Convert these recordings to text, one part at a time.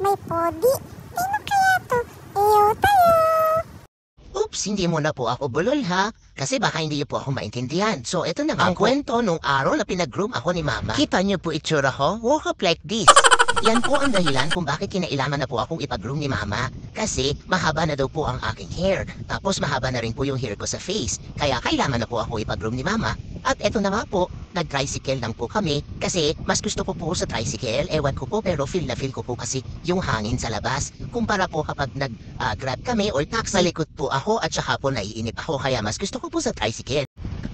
may pogi. Sino kaya to? Eyo tayo. Oops, hindi mo na po ako bulol ha. Kasi baka hindi niyo po ako maintindihan. So, ito na nga ang kwento nung araw na pinag-groom ako ni Mama. Kita niyo po itsura ko? Walk up like this. Yan po ang dahilan kung bakit kinailangan na po akong ipag-groom ni Mama. Kasi mahaba na daw po ang aking hair. Tapos mahaba na rin po yung hair ko sa face. Kaya kailangan na po ako ipag-groom ni Mama. At eto na nga po, nag-tricycle lang po kami. Kasi mas gusto ko po sa tricycle. Ewan ko po pero feel na feel ko po kasi yung hangin sa labas. Kumpara po kapag nag-grab kami or taxi, malikot po ako at saka po naiinip ako. Kaya mas gusto ko po sa tricycle.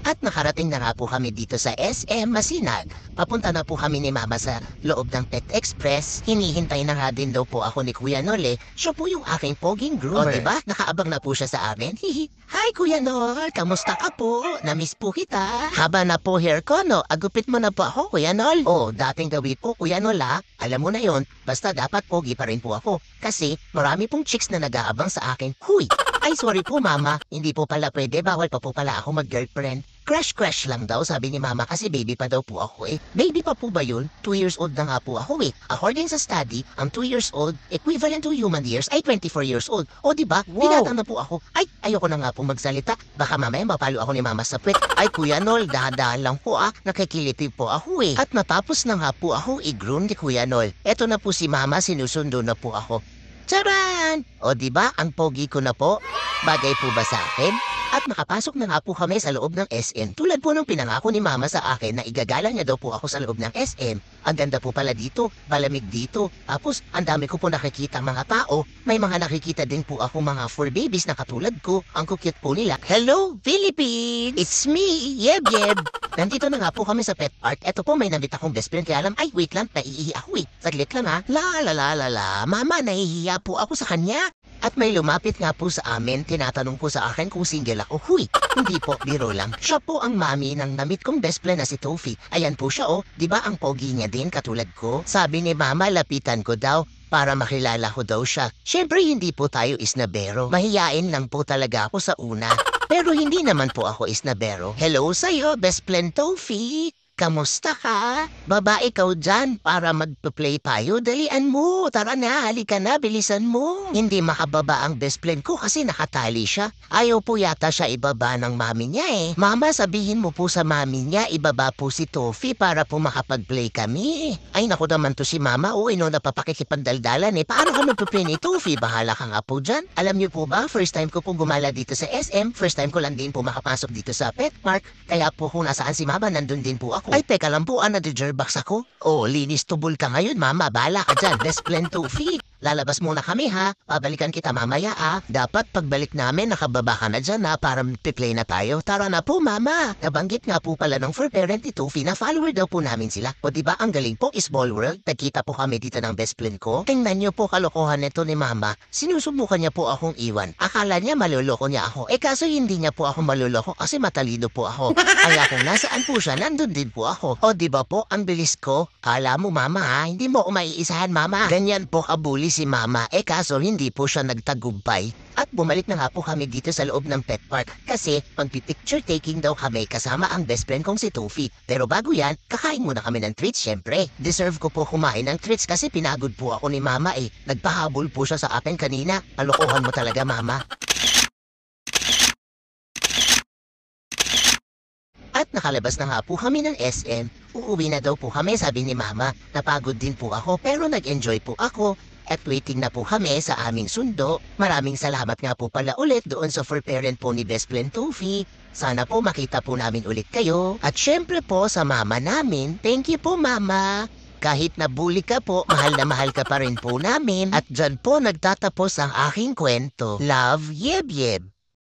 At nakarating na nga po kami dito sa SM Masinag. Papunta na po kami ni Mama sa loob ng Pet Express. Hinihintay na nga din daw po ako ni Kuya Nol. Siya po yung aking poging groomer. O diba? Nakaabang na po siya sa amin. Hihi. Hi Kuya Nol! Kamusta ka po? Namiss po kita. Haba na po hair ko, no? Agupit mo na po ako, Kuya Nol. Oh, dating gawin po, Kuya Nol, ha? Alam mo na yon. Basta dapat pogi pa rin po ako. Kasi marami pong chicks na nag-aabang sa akin. Huy! Ay, sorry po, Mama. Hindi po pala pwede. Bawal pa po pala ako mag-girlfriend. Crush lang daw, sabi ni Mama kasi baby pa daw po ako eh. Baby pa po ba yun? 2 years old na nga po ako eh. According sa study, ang 2 years old, equivalent to human years, ay 24 years old. O diba? Wow. Binata na po ako. Ay, ayoko na nga po magsalita. Baka mamaya mapalo ako ni Mama sa puwet. Ay, Kuya Nol, dahan-dahan lang po nakikiliti po ako eh. At matapos na nga po ako i-groom ni Kuya Nol. Eto na po si Mama, sinusundo na po ako. Charan! O diba, ang pogi ko na po? Bagay po ba sa akin? At nakapasok na nga po kami sa loob ng SM. Tulad po ng pinangako ni Mama sa akin na igagala niya daw po ako sa loob ng SM. Ang ganda po pala dito, malamig dito. Tapos, ang dami ko po nakikita mga tao. May mga nakikita din po ako mga fur babies na katulad ko. Ang cute po nila. Hello, Philippines! It's me, Yeb Yeb! Nandito na nga po kami sa Pet Art. Eto po, may nabit akong best friend. Kaya alam, ay wait lang, naiihi ako eh. Saglit lang ha. La, Mama, nahihiya po ako sa kanya. At may lumapit nga po sa amin, tinatanong po sa akin kung single ako. Huy, hindi po, biro lang. Siya po ang mami ng namit kong best friend na si Tofi. Ayan po siya di ba ang pogi niya din katulad ko? Sabi ni Mama, lapitan ko daw para makilala ko daw siya. Siyempre hindi po tayo isnabero. Mahiyain lang po talaga ako sa una. Pero hindi naman po ako isnabero. Hello sa'yo, best friend Tofi. Kamusta ka? Babae ikaw dyan para magpa-play tayo. Dalian mo. Tara na, halika na, bilisan mo. Hindi makababa ang best friend ko kasi nakatali siya. Ayaw po yata siya ibaba ng mami niya eh. Mama, sabihin mo po sa mami niya, ibaba po si Tofi para po makapag-play kami. Ay naku naman to si Mama. Napapakikipagdaldalan eh. Paano ka magpa-play ni Tofi? Bahala ka nga po dyan. Alam niyo po ba, first time ko po gumala dito sa SM. First time ko lang din po makapasok dito sa Pet Park. Kaya po kung nasaan si Mama, nandun din po ako. Ay, teka lang po, nadi-jerbox ako. Linis tubol ka ngayon, Mama. Bala ka dyan. Best friend Tofi. Lalabas muna kami, ha? Babalikan kita mamaya, Dapat pagbalik namin, nakababa ka na dyan, para play na tayo. Tara na po, Mama. Nabanggit nga po pala ng for parent ni Tofi na follower daw po namin sila. O diba, ang galing po, Small World. Nagkita po kami dito ng best friend ko. Tingnan niyo po kalokohan nito ni Mama. Sinusubukan niya po akong iwan. Akala niya maluloko niya ako. Kaso hindi niya po ako maluloko kasi matalino po ako. Kaya kung nasaan po siya, nandun din po ako. O diba po, ang bilis ko. Kala mo, Mama, hindi mo ako maiisahan, Mama. Ganyan po kabuli si Mama. Kaso hindi po siya nagtagumpay. At bumalik na nga po kami dito sa loob ng Pet Park kasi magpipicture taking daw kami kasama ang best friend kong si Tofi. Pero bago yan, kakain muna kami ng treats syempre. Deserve ko po kumain ng treats kasi pinagod po ako ni Mama Nagpahabol po siya sa akin kanina. Kalokohan mo talaga, Mama. At nakalabas na nga po kami ng SM. Uuwi na daw po kami, sabi ni Mama. Napagod din po ako pero nag-enjoy po ako. At waiting na po kami sa aming sundo. Maraming salamat nga po pala ulit doon sa for parent po ni best friend Tofi. Sana po makita po namin ulit kayo. At syempre po sa Mama namin, thank you po Mama. Kahit nabuli ka po, mahal na mahal ka pa rin po namin. At dyan po nagtatapos ang aking kwento. Love, Yeb Yeb.